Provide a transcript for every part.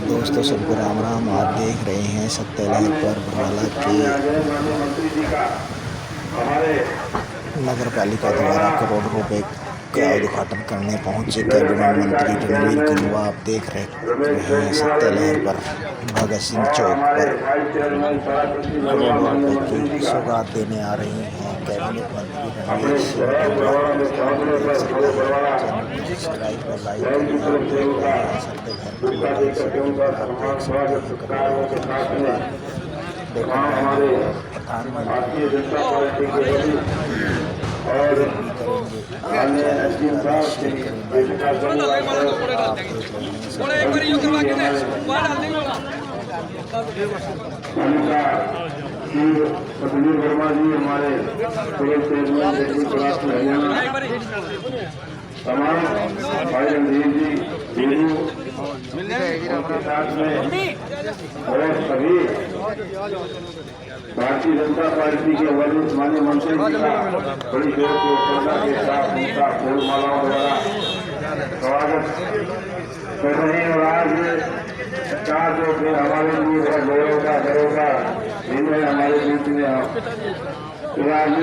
दोस्तों सबको राम राम। आप देख रहे हैं सत्य लहर पर बरवाला के नगर पालिका द्वारा करोड़ों रुपए का उद्घाटन करने पहुंचे कैबिनेट मंत्री रणवीर गंगवा। आप देख रहे हैं सत्य लहर पर भगत सिंह चौक पर करोड़ों रुपए की सौगात देने आ रही हैं कैबिनेट मंत्री रणवीर सिंह गंगवा। सब्सक्राइब और लाइक करें। आप देख रहे हैं सत्य लहर पर प्रधानमंत्री वर्मा जी हमारे तमाम भाई रणधीर जी बेनू के साथ में और सभी भारतीय जनता पार्टी के वरिष्ठ माननीय मंत्री जी का बड़ी जोर से श्रद्धा के साथ उनका फूल मालाओं द्वारा स्वागत कर रहे हैं। और आज चार जो फिर हमारे लिए बड़ा गौरव का दिन है हमारे बीच में। आज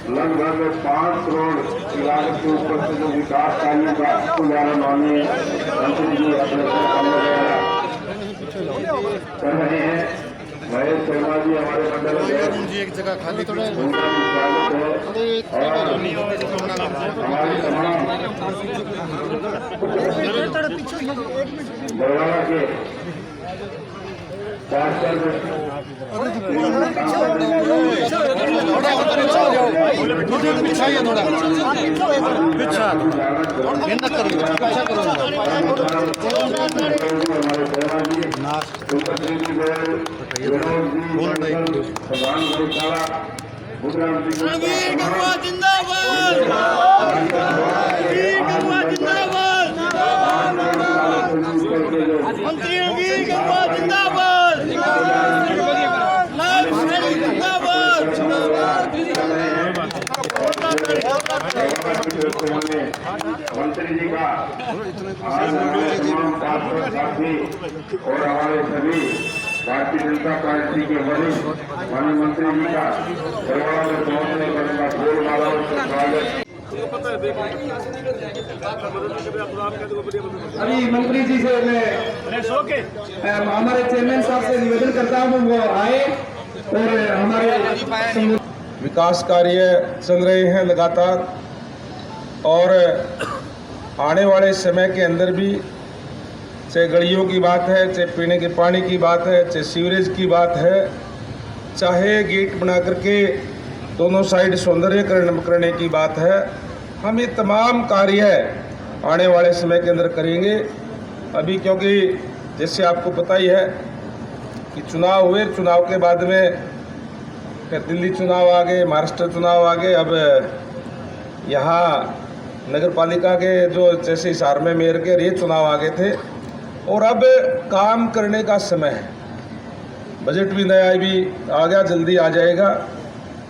लगभग 5 करोड़ लागत के ऊपर से जो विकास कार्यों का द्वारा माननीय मंत्री जी अपने कर रहे हैं। महेश शर्मा जी हमारे मंडल जी एक जगह खाली उनका भी स्वागत है। और हमारे तमाम बरवाला के मंत्री जी का साथी और हमारे सभी भारतीय जनता पार्टी के वरिष्ठ माननीय मंत्री जी का बरवाला में पहुंचने पर उनका फूल मालाओं से स्वागत। अभी मंत्री जी से मैं हमारे चेयरमैन साहब से निवेदन करता हूँ वो आए और हमारे विकास कार्य चल रहे हैं लगातार। और आने वाले समय के अंदर भी चाहे गलियों की बात है, चाहे पीने के पानी की बात है, चाहे सीवरेज की बात है, चाहे गेट बना करके दोनों साइड सौंदर्यकरण करने की बात है, हम ये तमाम कार्य आने वाले समय के अंदर करेंगे। अभी क्योंकि जैसे आपको पता ही है कि चुनाव हुए, चुनाव के बाद में फिर दिल्ली चुनाव आ गए, महाराष्ट्र चुनाव आ गए, अब यहाँ नगर पालिका के जो जैसे हिसार में मेयर के ये चुनाव आ गए थे और अब काम करने का समय है। बजट भी नया भी आ गया, जल्दी आ जाएगा।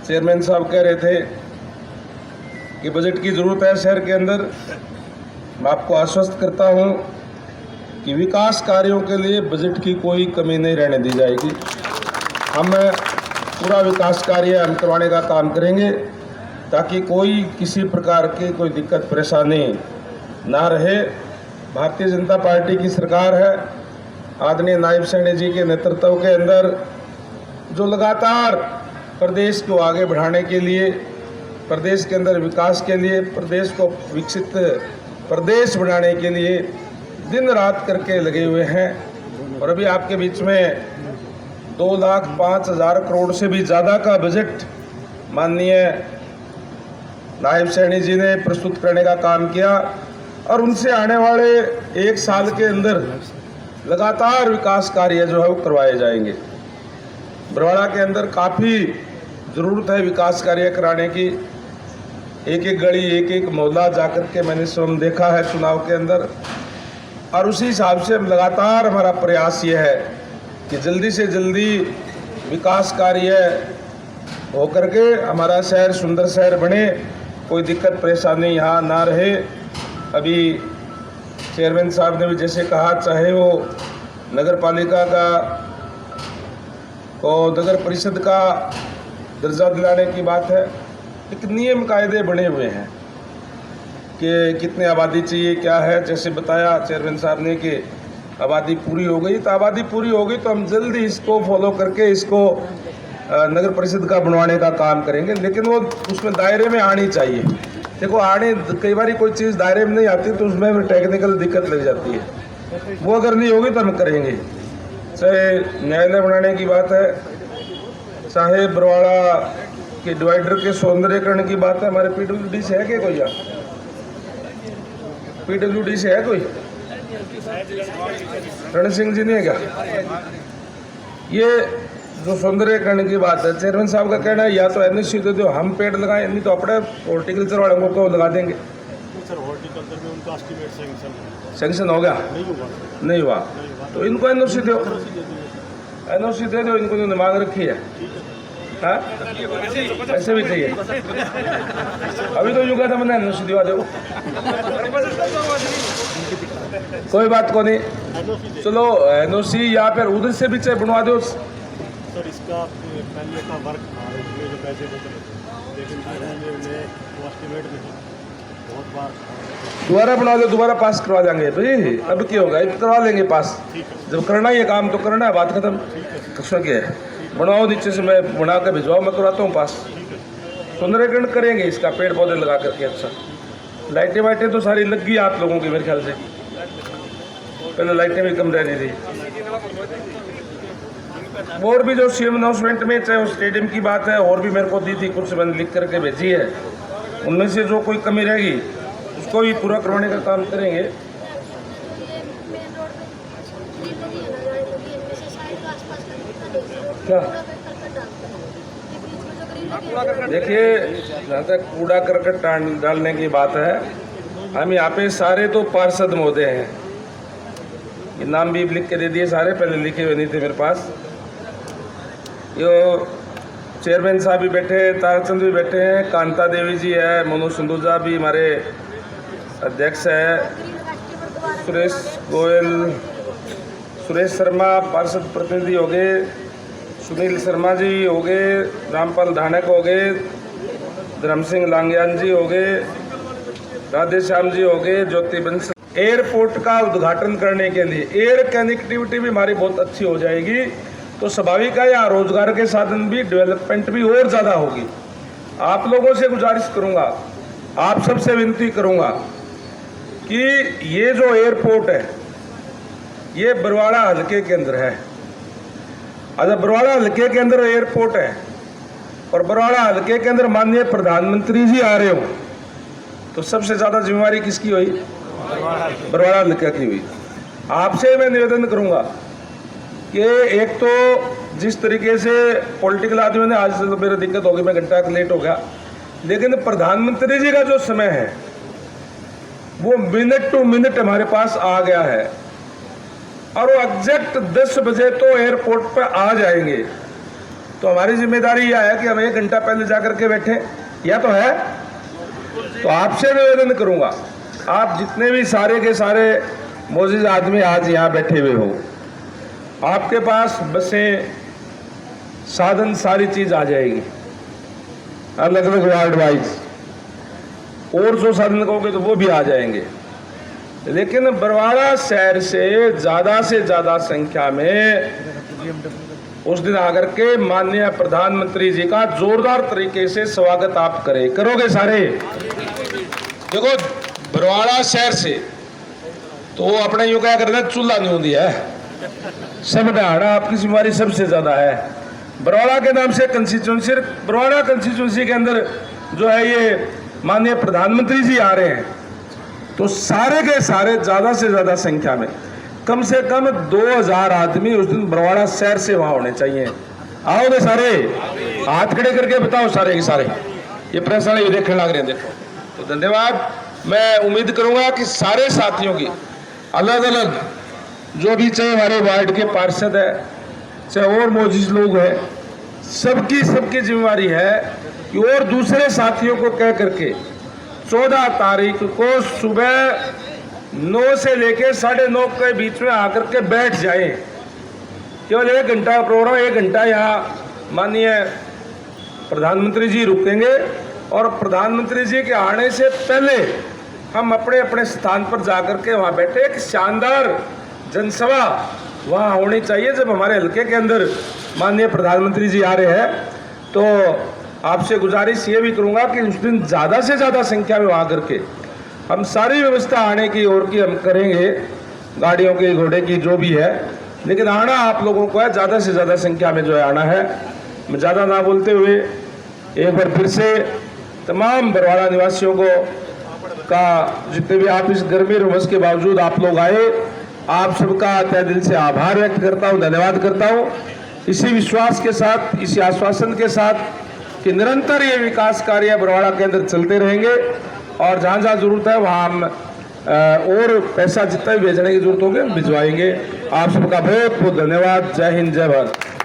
चेयरमैन साहब कह रहे थे कि बजट की ज़रूरत है शहर के अंदर। मैं आपको आश्वस्त करता हूँ कि विकास कार्यों के लिए बजट की कोई कमी नहीं रहने दी जाएगी। हम पूरा विकास कार्य हम करवाने का काम करेंगे ताकि कोई किसी प्रकार की कोई दिक्कत परेशानी ना रहे। भारतीय जनता पार्टी की सरकार है, आदरणीय नायब सैनी जी के नेतृत्व के अंदर जो लगातार प्रदेश को आगे बढ़ाने के लिए, प्रदेश के अंदर विकास के लिए, प्रदेश को विकसित प्रदेश बनाने के लिए दिन रात करके लगे हुए हैं। और अभी आपके बीच में 2,05,000 करोड़ से भी ज़्यादा का बजट माननीय नायब सैनी जी ने प्रस्तुत करने का काम किया और उनसे आने वाले 1 साल के अंदर लगातार विकास कार्य जो है वो करवाए जाएंगे। बरवाला के अंदर काफ़ी ज़रूरत है विकास कार्य कराने की। एक एक गली, एक एक मोहल्ला जाकर के मैंने स्वयं देखा है चुनाव के अंदर, और उसी हिसाब से लगातार हमारा प्रयास ये है कि जल्दी से जल्दी विकास कार्य हो करके हमारा शहर सुंदर शहर बने, कोई दिक्कत परेशानी यहाँ ना रहे। अभी चेयरमैन साहब ने भी जैसे कहा, चाहे वो नगर पालिका का और नगर परिषद का दर्जा दिलाने की बात है, एक नियम कायदे बने हुए हैं कि कितने आबादी चाहिए, क्या है। जैसे बताया चेयरमैन साहब ने कि आबादी पूरी हो गई, तो आबादी पूरी हो गई तो हम जल्दी इसको फॉलो करके इसको नगर परिषद का बनवाने का काम करेंगे, लेकिन वो उसमें दायरे में आनी चाहिए। देखो कई बार कोई चीज़ दायरे में नहीं आती तो उसमें टेक्निकल दिक्कत लग जाती है, वो अगर नहीं होगी तो हम करेंगे। चाहे न्यायालय बनाने की बात है, चाहे बरवाड़ा के डिवाइडर के सौंदर्यकरण की बात है। हमारे PWD से है क्या कोई, यहाँ PWD से है कोई? रण सिंह जी नहीं है क्या? ये जो सौंदर्यकरण की बात है, चेयरमैन साहब का कहना है या तो NOC दे दो, हम पेड़ लगाएं, नहीं तो अपने हॉर्टिकल्चर वालों को लगा देंगे। सर हॉर्टिकल्चर में उनका एस्टीमेट सैंक्शन हो गया? नहीं हुआ तो इनको NOC दो, NOC दे दो, इनको जो दिमाग रखी है। हाँ ऐसे भी चाहिए, अभी तो युगा था मैंने NOC दिवा दो, कोई बात को नहीं, चलो NOC या फिर उधर से भी चाहे बनवा दो। सर इसका पहले का वर्क था, इसमें जो पैसे बचे, लेकिन उन्हें वो एस्टीमेट नहीं, बहुत बार दोबारा बना दो, दोबारा पास करवा देंगे भाई। अब क्या होगा, करवा लेंगे पास, जब करना ही है काम तो करना है, बात खत्म। कसम क्या है, बनवाओ नीचे से, मैं बना कर भिजवाओ, मैं करवाता हूँ पास। सौंदर्यकरण करेंगे इसका, पेड़ पौधे लगा करके। अच्छा लाइटें वाइटें तो सारी लग गई आप लोगों की मेरे ख्याल से, पहले लाइटें भी कम रह रही थी। और भी जो CM अनाउंसमेंट में, चाहे वो स्टेडियम की बात है, और भी मेरे को दी थी कुछ, मैंने लिख करके भेजी है, उनमें से जो कोई कमी रहेगी उसको भी पूरा करवाने का काम करेंगे। क्या देखिए, जहाँ तक कूड़ा करकट डालने की बात है, हम यहाँ पे सारे तो पार्षद महोदय हैं, ये नाम भी लिख के दे दिए सारे, पहले लिखे हुए नहीं थे मेरे पास। यो चेयरमैन साहब भी बैठे हैं, तारचंद भी बैठे हैं, कांता देवी जी है, मनोज सिंधुजा भी हमारे अध्यक्ष है, सुरेश गोयल, सुरेश शर्मा पार्षद प्रतिनिधि हो गए, सुनील शर्मा जी हो गए, रामपाल धानक हो गए, धर्म सिंह लांगयान जी हो गए, राधे श्याम जी हो गए, ज्योति बंस। एयरपोर्ट का उद्घाटन करने के लिए एयर कनेक्टिविटी भी हमारी बहुत अच्छी हो जाएगी, तो स्वाभाविक है यहाँ रोजगार के साधन भी, डेवलपमेंट भी और ज़्यादा होगी। आप लोगों से गुजारिश करूँगा, आप सबसे विनती करूँगा कि ये जो एयरपोर्ट है ये बरवाड़ा हल्के के अंदर है। अच्छा बरवाड़ा हल्के के अंदर एयरपोर्ट है और बरवाड़ा हल्के के अंदर माननीय प्रधानमंत्री जी आ रहे हो, तो सबसे ज़्यादा जिम्मेवारी किसकी हुई? बरवाड़ा हल्के की हुई। आपसे मैं निवेदन करूँगा कि एक तो जिस तरीके से पॉलिटिकल आदमी ने, आज तो मेरी दिक्कत होगी, मैं घंटा लेट हो गया, लेकिन प्रधानमंत्री जी का जो समय है वो मिनट टू मिनट हमारे पास आ गया है और वो एग्जैक्ट 10 बजे तो एयरपोर्ट पर आ जाएंगे। तो हमारी जिम्मेदारी यह है कि हम 1 घंटा पहले जाकर के बैठे, या तो है। तो आपसे निवेदन करूंगा, आप जितने भी सारे के सारे मौजूद आदमी आज यहाँ बैठे हुए हो, आपके पास बसें, साधन, सारी चीज़ आ जाएगी अलग अलग वार्ड वाइज, और जो साधन कहोगे तो वो भी आ जाएंगे। लेकिन बरवाड़ा शहर से ज़्यादा संख्या में उस दिन आकर के माननीय प्रधानमंत्री जी का जोरदार तरीके से स्वागत आप करोगे सारे। देखो बरवाड़ा शहर से तो अपने यूँ क्या करना, चूल्हा नहीं होती है, सब डहाड़ा आपकी जिम्मेवारी सबसे ज़्यादा है। बरवाड़ा के नाम से कंस्टिट्यूंसी, बरवाड़ा कंस्टिट्यूंसी के अंदर जो है ये माननीय प्रधानमंत्री जी आ रहे हैं, तो सारे के सारे ज़्यादा से ज़्यादा संख्या में कम से कम 2000 आदमी उस दिन बरवाड़ा शहर से वहाँ होने चाहिए। आओगे सारे, हाथ खड़े करके बताओ सारे के सारे, ये प्रेस वाले भी देखने लग रहे हैं। देखो तो धन्यवाद। मैं उम्मीद करूँगा कि सारे साथियों की अलग अलग जो भी, चाहे हमारे वार्ड के पार्षद है, चाहे और मौजूद लोग हैं, सबकी जिम्मेवारी है कि और दूसरे साथियों को कह करके 14 तारीख को सुबह 9 से लेके 9:30 के बीच में आकर के बैठ जाएं। केवल 1 घंटा का प्रोग्राम, 1 घंटा यहाँ माननीय प्रधानमंत्री जी रुकेंगे और प्रधानमंत्री जी के आने से पहले हम अपने अपने स्थान पर जाकर के वहाँ बैठे। एक शानदार जनसभा वहाँ होनी चाहिए। जब हमारे हल्के के अंदर माननीय प्रधानमंत्री जी आ रहे हैं तो आपसे गुजारिश ये भी करूँगा कि उस दिन ज़्यादा से ज़्यादा संख्या में वहाँ करके हम सारी व्यवस्था आने की ओर की हम करेंगे, गाड़ियों की, घोड़े की, जो भी है, लेकिन आना आप लोगों को है, ज़्यादा से ज़्यादा संख्या में जो है आना है। मैं ज़्यादा ना बोलते हुए एक बार फिर से तमाम बरवाड़ा निवासियों को का जितने भी आप इस गर्मी और उमस के बावजूद आप लोग आए, आप सबका तहे दिल से आभार व्यक्त करता हूँ, धन्यवाद करता हूँ। इसी विश्वास के साथ, इसी आश्वासन के साथ कि निरंतर ये विकास कार्य बरवाड़ा के अंदर चलते रहेंगे और जहाँ जहाँ जरूरत है वहाँ हम और पैसा जितना भी भेजने की जरूरत होगी हम भिजवाएंगे। आप सबका बहुत बहुत धन्यवाद। जय हिंद, जय भारत।